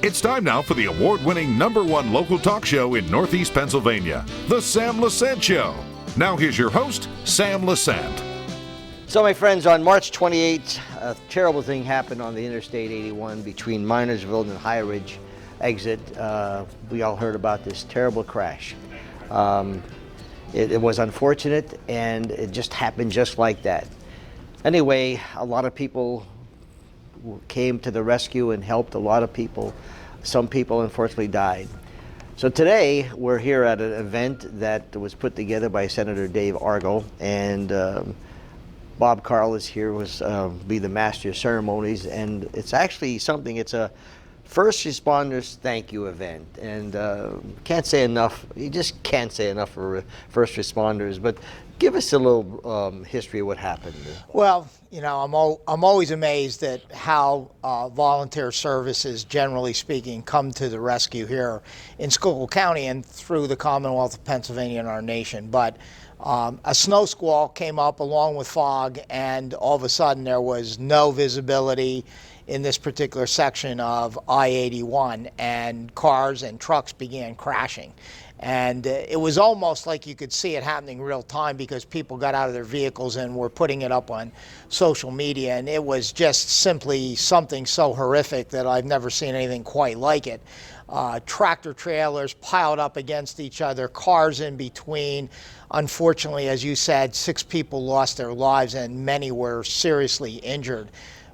It's time now for the award-winning #1 local talk show in Northeast Pennsylvania, The Sam Lesante Show. Now here's your host, Sam Lesante. So my friends, on March 28th, a terrible thing happened on the Interstate 81 between Minersville and High Ridge exit. We all heard about this terrible crash. It was unfortunate, and it just happened just like that. Anyway, a lot of people came to the rescue and helped a lot of people. Some people unfortunately died. So today we're here at an event that was put together by Senator Dave Argel, and Bob Carl is here, be the master of ceremonies, and it's actually something, it's a first responders thank you event, and can't say enough, you just can't say enough for first responders, but give us a little history of what happened. Well, you know, I'm always amazed at how volunteer services, generally speaking, come to the rescue here in Schuylkill County and through the Commonwealth of Pennsylvania and our nation. But a snow squall came up along with fog, and all of a sudden there was no visibility in this particular section of I-81, and cars and trucks began crashing. And it was almost like you could see it happening real time, because people got out of their vehicles and were putting it up on social media, and it was just simply something so horrific that I've never seen anything quite like it. Tractor trailers piled up against each other, cars in between. Unfortunately, as you said, 6 people lost their lives and many were seriously injured.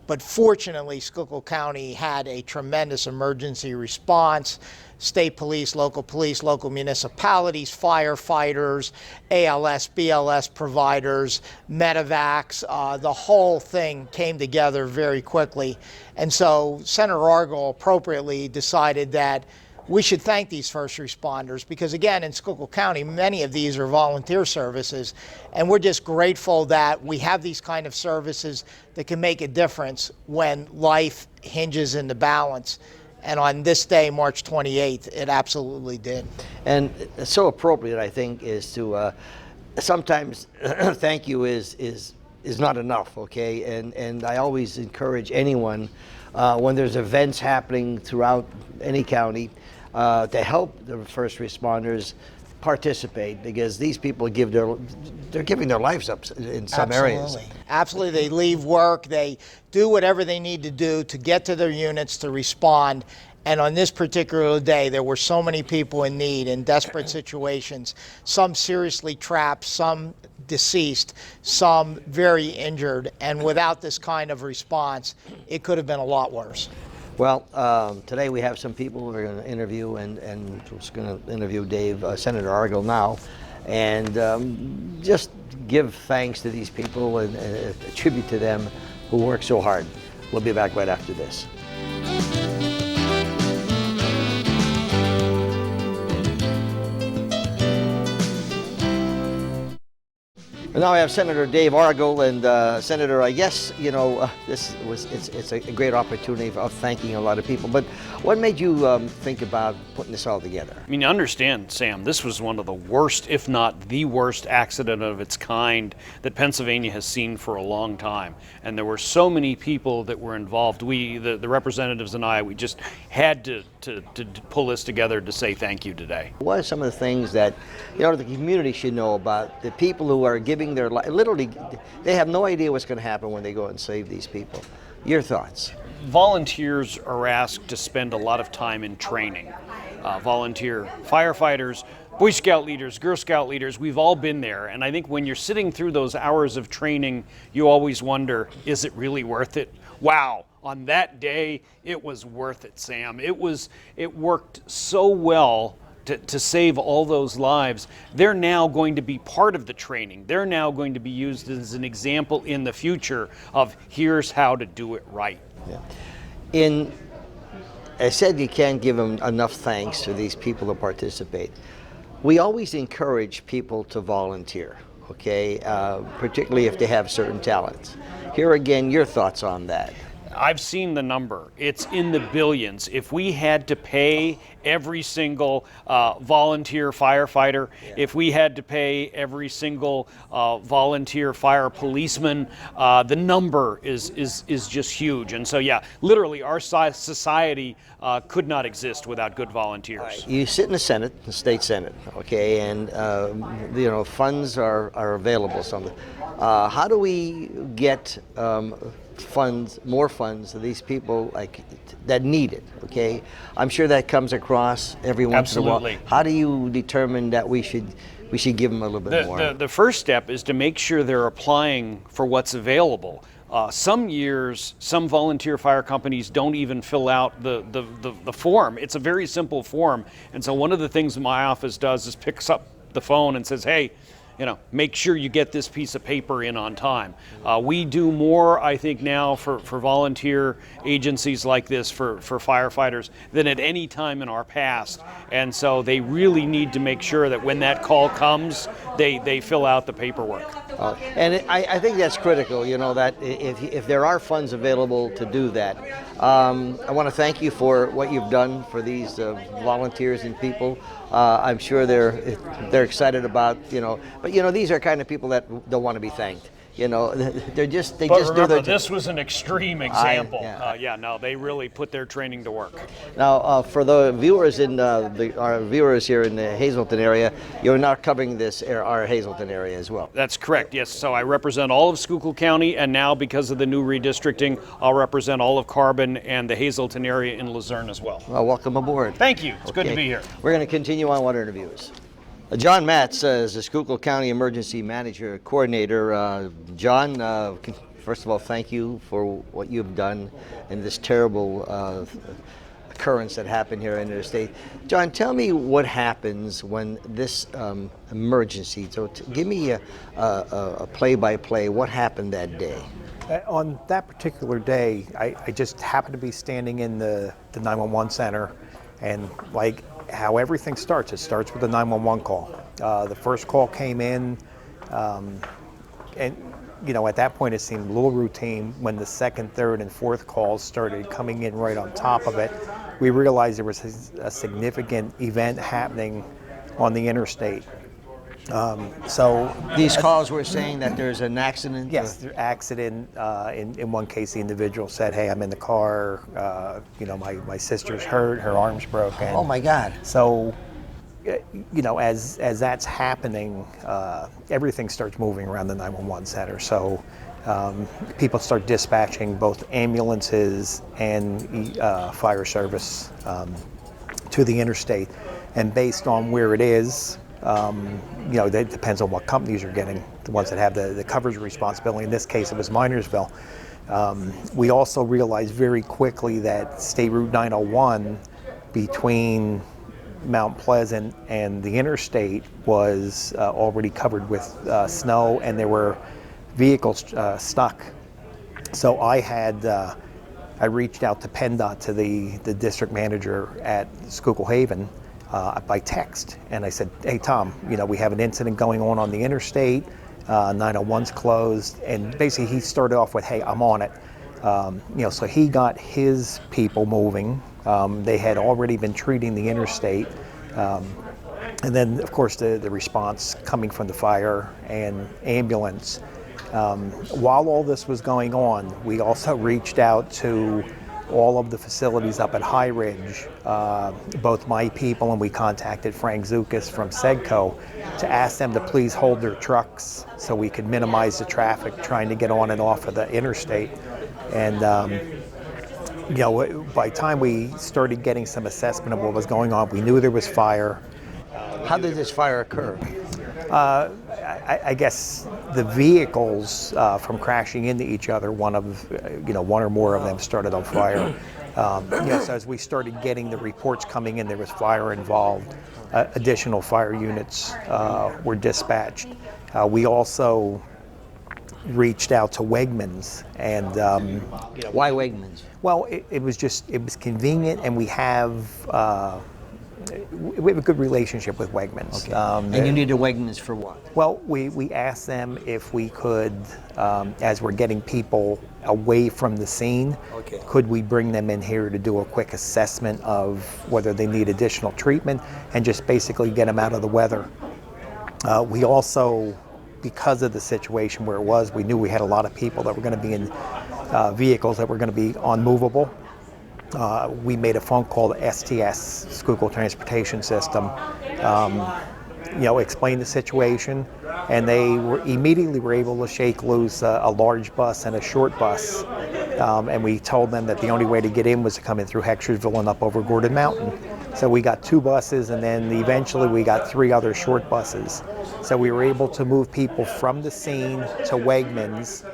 But fortunately, Schuylkill County had a tremendous emergency response. State police, local municipalities, firefighters, ALS, BLS providers, medevacs, the whole thing came together very quickly. And so Senator Argel appropriately decided that we should thank these first responders, because again, in Schuylkill County, many of these are volunteer services, and we're just grateful that we have these kind of services that can make a difference when life hinges in the balance. And on this day, March 28th, it absolutely did. And it's so appropriate, I think, is to sometimes thank you is not enough, okay? And I always encourage anyone when there's events happening throughout any county to help the first responders participate, because these people they're giving their lives up in some areas. Absolutely, they leave work, they do whatever they need to do to get to their units to respond. And on this particular day, there were so many people in need, in desperate situations, some seriously trapped, some deceased, some very injured. And without this kind of response, it could have been a lot worse. Well, today we have some people we're going to interview, and we're going to interview Senator Argel now, and just give thanks to these people and a tribute to them who work so hard. We'll be back right after this. And now I have Senator Dave Argel, and Senator, I guess, you know, it's a great opportunity of thanking a lot of people, but what made you think about putting this all together? I mean, you understand, Sam, this was one of the worst, if not the worst accident of its kind that Pennsylvania has seen for a long time. And there were so many people that were involved. We, the representatives and I, we just had to pull this together to say thank you today. What are some of the things that, you know, the community should know about the people who are giving their life? Literally, they have no idea what's going to happen when they go and save these people. Your thoughts? Volunteers are asked to spend a lot of time in training. Volunteer firefighters, Boy Scout leaders, Girl Scout leaders, we've all been there. And I think when you're sitting through those hours of training, you always wonder, is it really worth it? Wow. On that day, it was worth it, Sam. It worked so well to save all those lives. They're now going to be part of the training. They're now going to be used as an example in the future of here's how to do it right. Yeah. I said you can't give them enough thanks to these people who participate. We always encourage people to volunteer, okay, particularly if they have certain talents. Here again, your thoughts on that. I've seen the number. It's in the billions. If we had to pay every single volunteer firefighter, if we had to pay every single volunteer fire policeman, the number is just huge. And so, yeah, literally our society could not exist without good volunteers. You sit in the Senate, the state Senate, okay, and funds are available. How do we get more funds to these people that need it? Okay, I'm sure that comes across every once in a while. How do you determine that we should give them a little bit more? The first step is to make sure they're applying for what's available. Some years, some volunteer fire companies don't even fill out the form. It's a very simple form, and so one of the things my office does is picks up the phone and says, hey, make sure you get this piece of paper in on time. We do more, I think, now for volunteer agencies like this for firefighters than at any time in our past. And so they really need to make sure that when that call comes, they fill out the paperwork. And I think that's critical, that if there are funds available to do that. I want to thank you for what you've done for these volunteers and people. I'm sure they're excited about, but these are kind of people that don't want to be thanked. They just do their. This was an extreme example. They really put their training to work. Now, for the viewers our viewers here in the Hazleton area, you're now covering our Hazleton area as well. That's correct. Yes. So I represent all of Schuylkill County, and now because of the new redistricting, I'll represent all of Carbon and the Hazleton area in Luzerne as well. Well, welcome aboard. Thank you. It's good to be here. We're going to continue on with our interviews. John Matz is the Schuylkill County Emergency Manager Coordinator. John, first of all, thank you for what you've done in this terrible occurrence that happened here in Interstate. John, tell me what happens when this emergency, so give me a play-by-play, what happened that day? On that particular day, I just happened to be standing in the 911 center, and how everything starts. It starts with a 911 call. The first call came in, and at that point it seemed a little routine. When the second, third, and fourth calls started coming in right on top of it, we realized there was a significant event happening on the interstate. So these calls were saying that there's an accident? Yes, there's an accident. In one case, the individual said, hey, I'm in the car, my sister's hurt, her arm's broken. Oh my God. So, as that's happening, everything starts moving around the 911 center. So people start dispatching both ambulances and fire service to the interstate. And based on where it is, that depends on what companies you're getting, the ones that have the coverage responsibility. In this case, it was Minersville. We also realized very quickly that State Route 901 between Mount Pleasant and the interstate was already covered with snow, and there were vehicles stuck. So I reached out to PennDOT, to the district manager at Schuylkill Haven, by text, and I said, hey Tom, we have an incident going on the interstate, 901's closed, and basically he started off with, hey, I'm on it. So he got his people moving. They had already been treating the interstate, and then of course the response coming from the fire and ambulance. While all this was going on, we also reached out to all of the facilities up at High Ridge, both my people, and we contacted Frank Zukas from Sedco to ask them to please hold their trucks so we could minimize the traffic trying to get on and off of the interstate. And by the time we started getting some assessment of what was going on, we knew there was fire. How did this fire occur? I guess the vehicles from crashing into each other, one or more of them started on fire. So as we started getting the reports coming in, there was fire involved. Additional fire units were dispatched. We also reached out to Wegmans, and why Wegmans? Well, it was convenient, and we have we have a good relationship with Wegmans. Okay. And you need a Wegmans for what? Well, we asked them if we could, as we're getting people away from the scene, could we bring them in here to do a quick assessment of whether they need additional treatment and just basically get them out of the weather. We also, because of the situation where it was, we knew we had a lot of people that were going to be in vehicles that were going to be unmovable. We made a phone call to STS, Schuylkill Transportation System, explained the situation, and they immediately were able to shake loose a large bus and a short bus. And we told them that the only way to get in was to come in through Hectorsville and up over Gordon Mountain. So we got 2 buses, and then eventually we got 3 other short buses. So we were able to move people from the scene to Wegmans.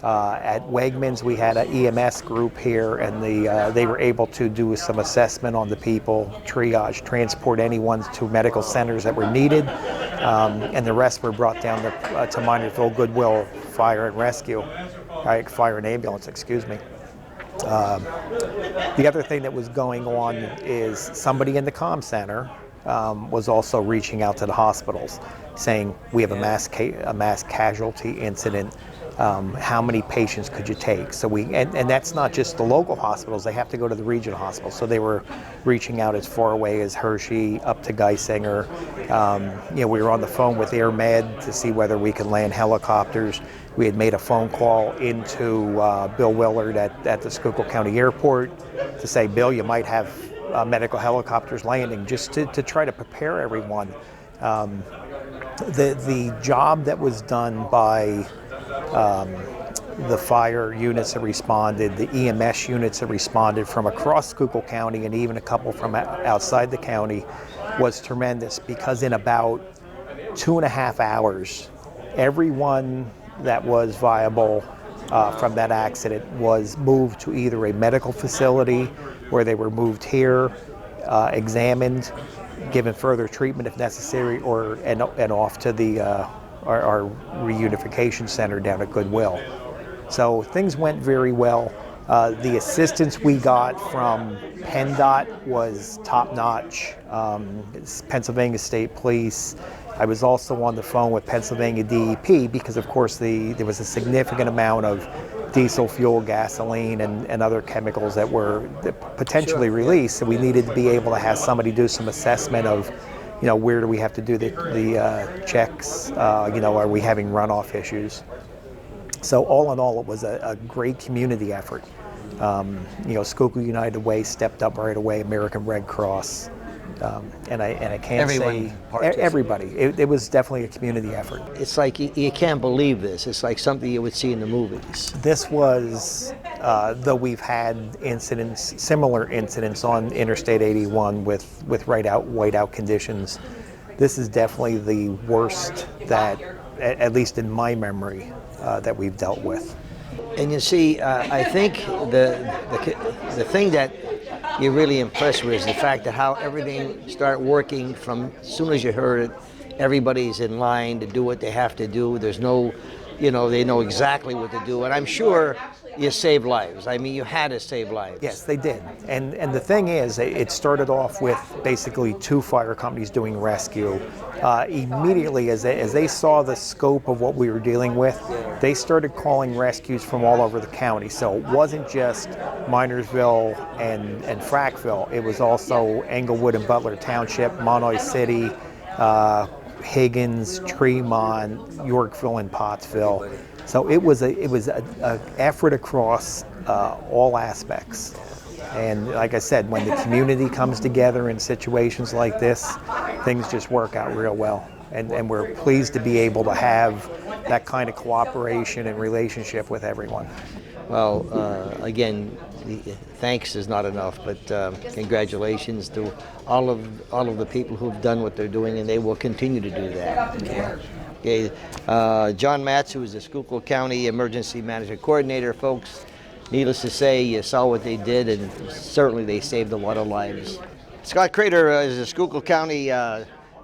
At Wegmans, we had an EMS group here, and they were able to do some assessment on the people, triage, transport anyone to medical centers that were needed, and the rest were brought down to Minersville Goodwill Fire and Ambulance, excuse me. The other thing that was going on is somebody in the comm center was also reaching out to the hospitals, saying we have a mass casualty incident. How many patients could you take? So and that's not just the local hospitals, they have to go to the regional hospitals. So they were reaching out as far away as Hershey up to Geisinger. We were on the phone with Air Med to see whether we could land helicopters. We had made a phone call into Bill Willard at the Schuylkill County Airport to say, Bill, you might have medical helicopters landing, just to try to prepare everyone. The job that was done by the fire units that responded, the EMS units that responded from across Schuylkill County, and even a couple from outside the county, was tremendous, because in about 2.5 hours, everyone that was viable from that accident was moved to either a medical facility, where they were moved here, examined, given further treatment if necessary, and off to our reunification center down at Goodwill. So things went very well. The assistance we got from PennDOT was top-notch. Pennsylvania State Police. I was also on the phone with Pennsylvania DEP because, of course, there was a significant amount of diesel fuel, gasoline, and other chemicals that were potentially released. So we needed to be able to have somebody do some assessment of, where do we have to do the checks? Are we having runoff issues? So all in all, it was a great community effort. Schuylkill United Way stepped up right away, American Red Cross, and I can't say everybody. It was definitely a community effort. It's like you can't believe this. It's like something you would see in the movies. This was, though we've had similar incidents on Interstate 81 with whiteout conditions, this is definitely the worst that, at least in my memory, that we've dealt with. And you see, I think the thing that you're really impressed with is the fact that how everything started working from as soon as you heard it. Everybody's in line to do what they have to do. There's no, they know exactly what to do. And I'm sure you saved lives. I mean, you had to save lives. Yes, they did. And the thing is, it started off with basically 2 fire companies doing rescue. Immediately, as they saw the scope of what we were dealing with, they started calling rescues from all over the county. So it wasn't just Minersville and Frackville. It was also Englewood and Butler Township, Monoy City, Higgins, Tremont, Yorkville, and Pottsville. So it was an effort across all aspects. And like I said, when the community comes together in situations like this, things just work out real well. And we're pleased to be able to have that kind of cooperation and relationship with everyone. Well, again, thanks is not enough, but congratulations to all of the people who've done what they're doing, and they will continue to do that. Okay. John Matz, who is the Schuylkill County Emergency Management Coordinator, folks, needless to say, you saw what they did, and certainly they saved a lot of lives. Scott Crater is the Schuylkill County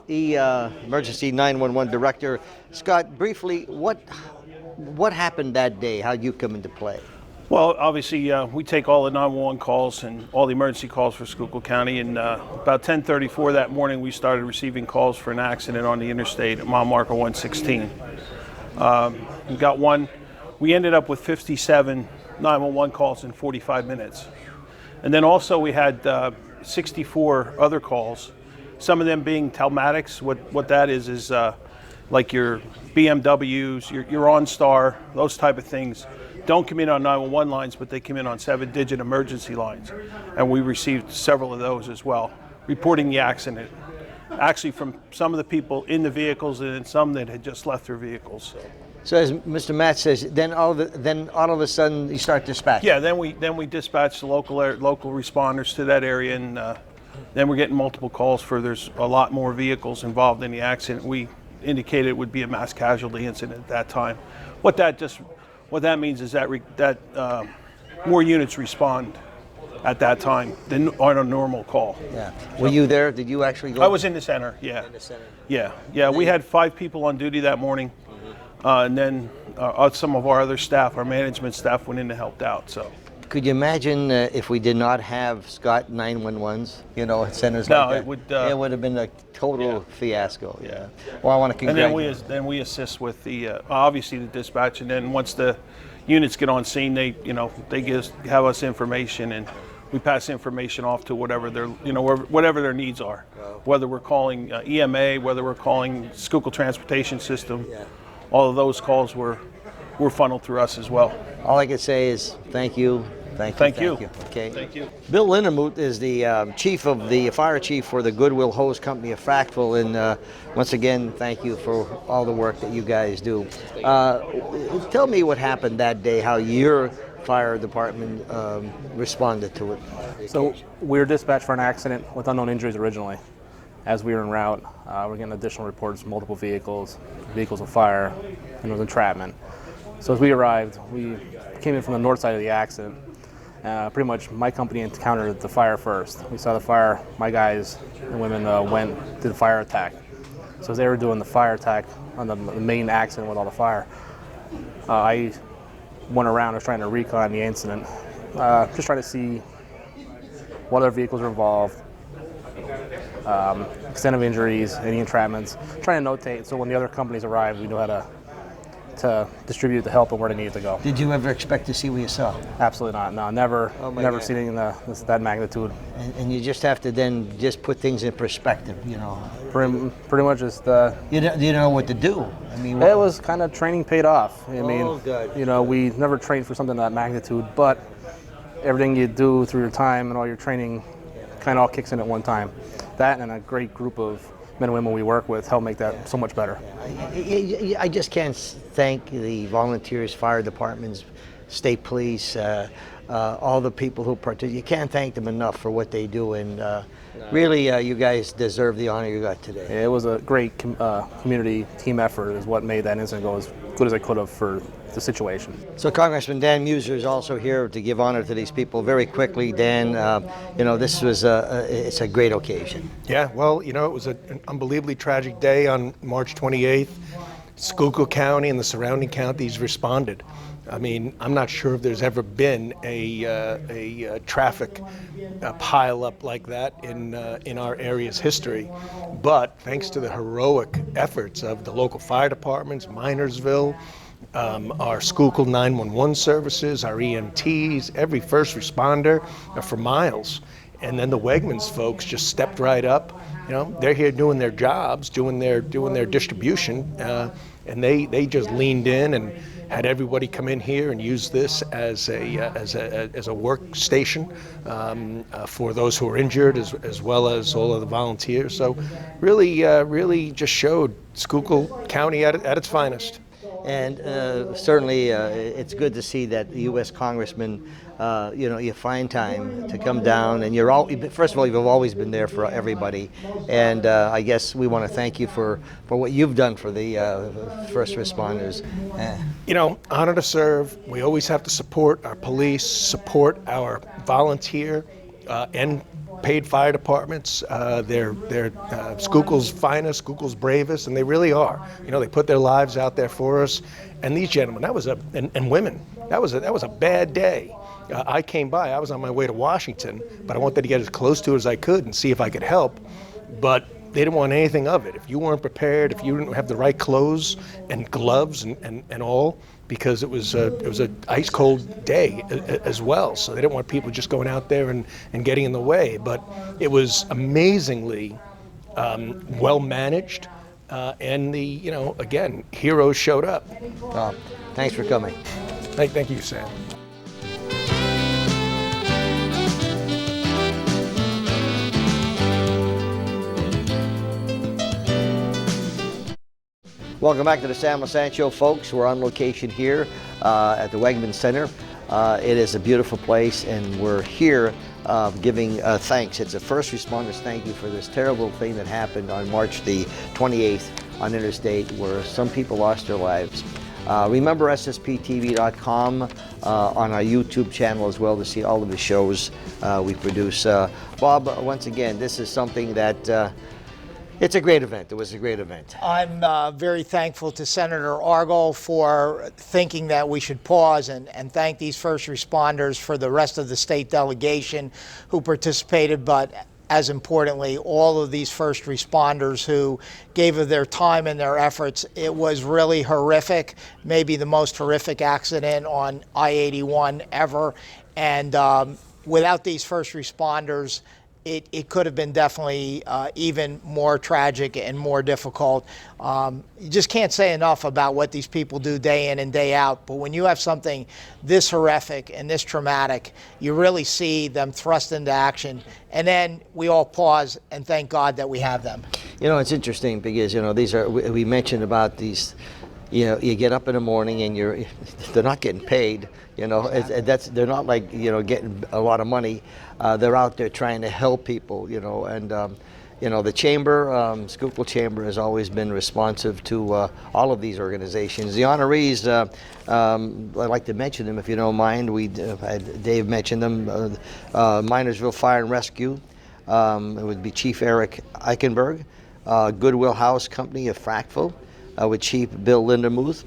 Emergency 911 Director. Scott, briefly, what happened that day? How'd you come into play? Well, obviously, we take all the 911 calls and all the emergency calls for Schuylkill County. And about 10:34 that morning, we started receiving calls for an accident on the interstate at mile marker 116. We got one. We ended up with 57 911 calls in 45 minutes. And then also we had 64 other calls, some of them being telematics. What that is like your BMWs, your OnStar, those type of things. Don't come in on 911 lines, but they come in on 7-digit emergency lines. And we received several of those as well, reporting the accident. Actually from some of the people in the vehicles and then some that had just left their vehicles. So as Mr. Matt says, then all of a sudden you start dispatching. Yeah, then we dispatch the local responders to that area, and then we're getting multiple calls for there's a lot more vehicles involved in the accident. We indicated it would be a mass casualty incident at that time. What that means is that more units respond at that time than on a normal call. Yeah. Were you there? Did you actually go? I was in the center, yeah. In the center. Yeah. We had 5 people on duty that morning, and then some of our other staff, our management staff, went in and helped out. So. Could you imagine if we did not have Scott 911s, at centers No, like that? It would have been a total fiasco. Yeah. Well, I want to congratulate. And then we assist with the obviously the dispatch, and then once the units get on scene, they have us information, and we pass information off to whatever their needs are. Wow. Whether we're calling EMA, whether we're calling Schuylkill Transportation System, all of those calls were funneled through us as well. All I can say is thank you. Thank you. Okay. Thank you. Bill Lindemuth is the fire chief for the Goodwill Hose Company of Frackville, and once again, thank you for all the work that you guys do. Tell me what happened that day, how your fire department responded to it. So we were dispatched for an accident with unknown injuries originally. As we were en route, we're getting additional reports, multiple vehicles of fire, and there was entrapment. So as we arrived, we came in from the north side of the accident. Pretty much my company encountered the fire first. We saw the fire, my guys and women went to the fire attack. So as they were doing the fire attack on the main accident with all the fire, I went around, I was trying to recon the incident, just trying to see what other vehicles were involved, extent of injuries, any entrapments, trying to notate so when the other companies arrived, we knew how to distribute the help and where they needed to go. Did you ever expect to see what you saw? Absolutely not. No, never seen anything that magnitude. And you just have to then just put things in perspective, Pretty much just you didn't know what to do. I mean, it was kind of training paid off. Good. We never trained for something of that magnitude, but everything you do through your time and all your training kind of all kicks in at one time. That and a great group of men and women we work with help make that so much better. I just can't thank the volunteers, fire departments, state police, all the people who participate. You can't thank them enough for what they do, and really you guys deserve the honor you got today. It was a great community team effort is what made that incident go as good as I could have for the situation. So Congressman Dan Muser is also here to give honor to these people. Very quickly, Dan, this was it's a great occasion. Yeah, well, it was an unbelievably tragic day on March 28th. Schuylkill County and the surrounding counties responded. I mean, I'm not sure if there's ever been a traffic pile-up like that in our area's history. But thanks to the heroic efforts of the local fire departments, Minersville, our Schuylkill 911 services, our EMTs, every first responder for miles. And then the Wegmans folks just stepped right up. They're here doing their jobs, doing their distribution, and they just leaned in and had everybody come in here and use this as a workstation for those who are injured, as well as all of the volunteers. So really just showed Schuylkill County at its finest. And certainly it's good to see that the U.S. Congressman, you find time to come down, and first of all, you've always been there for everybody. And I guess we want to thank you for what you've done for the first responders. Honor to serve. We always have to support our police, support our volunteer and paid fire departments. They're Schuylkill's finest, Schuylkill's bravest, and they really are. You know, they put their lives out there for us. And these gentlemen, and women, that was a bad day. I came by. I was on my way to Washington, but I wanted to get as close to it as I could and see if I could help. But they didn't want anything of it. If you weren't prepared, if you didn't have the right clothes and gloves and all, because it was a ice cold day as well. So they didn't want people just going out there and getting in the way. But it was amazingly well managed, and again, heroes showed up. Thanks for coming. Thank you, Sam. Welcome back to the Sam Lesante Show, folks. We're on location here at the Wegmans Center. It is a beautiful place, and we're here giving thanks. It's a first responders thank you for this terrible thing that happened on March the 28th on Interstate, where some people lost their lives. Remember SSPTV.com on our YouTube channel as well to see all of the shows we produce. Bob, once again, this is something that it's a great event. It was a great event. I'm very thankful to Senator Argall for thinking that we should pause and thank these first responders, for the rest of the state delegation who participated, but as importantly, all of these first responders who gave of their time and their efforts. It was really horrific, maybe the most horrific accident on I-81 ever. And without these first responders, it could have been definitely even more tragic and more difficult. You just can't say enough about what these people do day in and day out. But when you have something this horrific and this traumatic, you really see them thrust into action. And then we all pause and thank God that we have them. You know, it's interesting because, these are, we mentioned about these, you get up in the morning and they're not getting paid, they're not like, getting a lot of money. They're out there trying to help people, and the chamber, Schuylkill Chamber, has always been responsive to all of these organizations. The honorees, I'd like to mention them if you don't mind. Dave mentioned them. Minersville Fire and Rescue, it would be Chief Eric Eichenberg. Goodwill House Company of Frackville, with Chief Bill Lindermuth.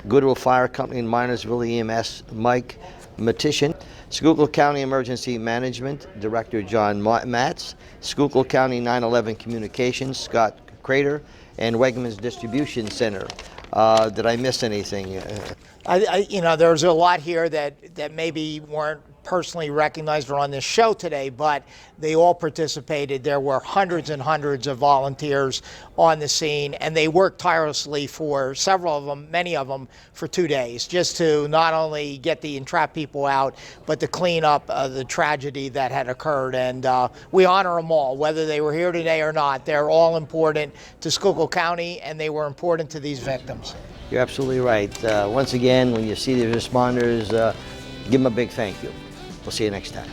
Goodwill Fire Company in Minersville, EMS Mike Matishin. Schuylkill County Emergency Management Director John Matz. Schuylkill County 911 Communications Scott Crater, and Wegmans Distribution Center. Did I miss anything? There's a lot here that maybe weren't personally recognized or on this show today, but they all participated. There were hundreds and hundreds of volunteers on the scene, and they worked tirelessly for several of them, many of them, for 2 days, just to not only get the entrapped people out, but to clean up the tragedy that had occurred. And we honor them all, whether they were here today or not. They're all important to Schuylkill County, and they were important to these victims. You're absolutely right. Once again, when you see the responders, give them a big thank you. We'll see you next time.